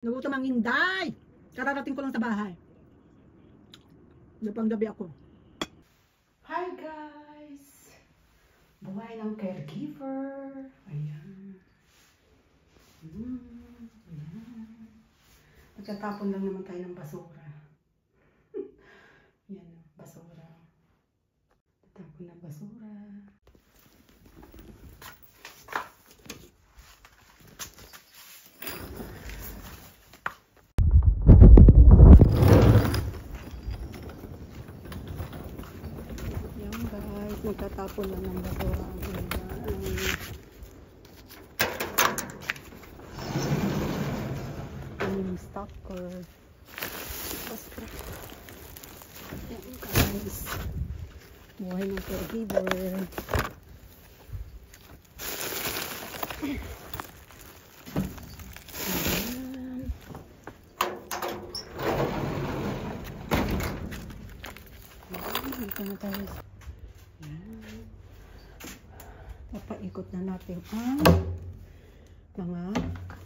Nagutom ang Inday. Kararating ko lang sa bahay. Napang gabi ako. Hi guys! Buhay ng caregiver. Ayan. Ayan. Nagtatapon lang naman tayo ng basura. Yan, basura. Tatapon ng basura. Nagtatapon lang ng basura ang stalker. Basta. Yan guys. Buhay ng caregiver. Dito na tayo. Papaikot na natin ang mga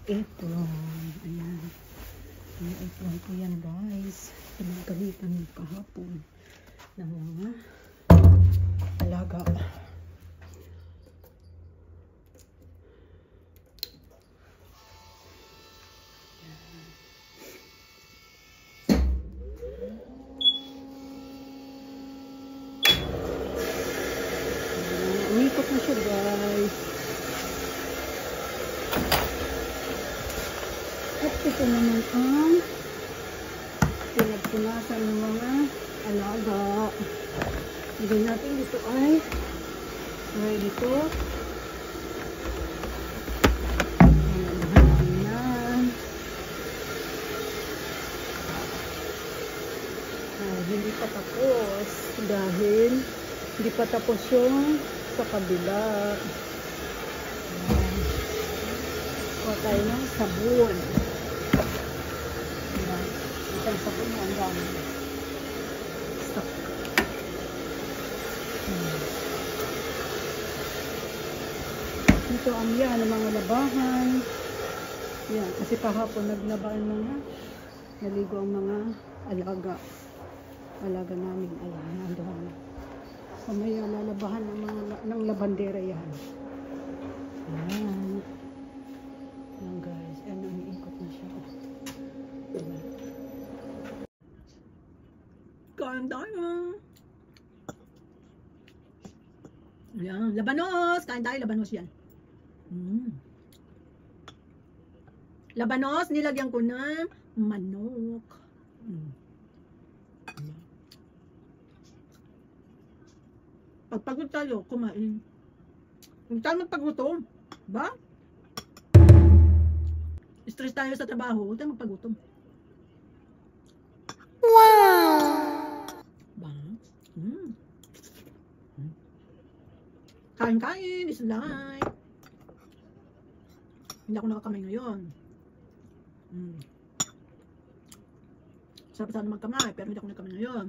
apron. Ayan. Mga apron ko yan guys. Pinagkalitan kahapon ng mga alaga. Umikot na siya guys. At ito naman ang pinagpunasan ng mga alaga. Lagay natin dito ay ready to. Ayan. Hindi pa tapos dahil hindi pa tapos yung sa kabila. Ayan. Kuha tayo ng sabon. Ayan. Isang sabon mo ang dami. Stop. Ito ang yan, ang mga labahan. Yan, kasi kahapon naglabaan mga naligo ang mga alaga. Alaga namin. Ayan, nandoon. Mamaya lalabahan ng labandera yan. Ayan. Ayan guys. Ayan, umiikot na siya. Ayan. Kain tayo. Ayan. Labanos. Kain tayo. Labanos yan. Labanos. Nilagyan ko ng manok. Pagpagod tayo, kumain. Huwag tayo magpagutom. Ba? Stress tayo sa trabaho, huwag tayo magpagutom. Wow! Ba? Kain-kain, is life. Hindi ako nakakamay ngayon. Sarap sana magkamay, pero hindi ako nakakamay ngayon.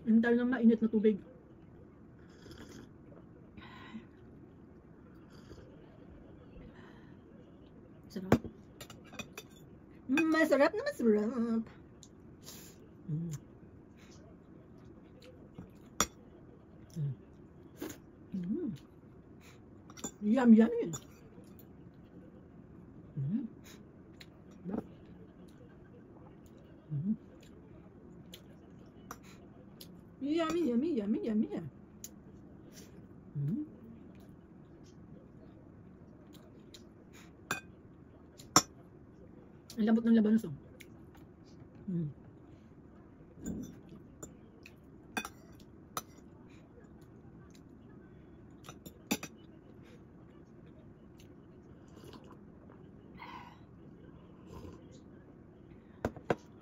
Hintay ng mainit na tubig. Sarap. Masarap na masarap. Yum, yummy. Yummy, yummy, yummy, yummy. Ang lambot ng labanos.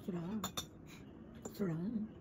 Sarap. Sarap.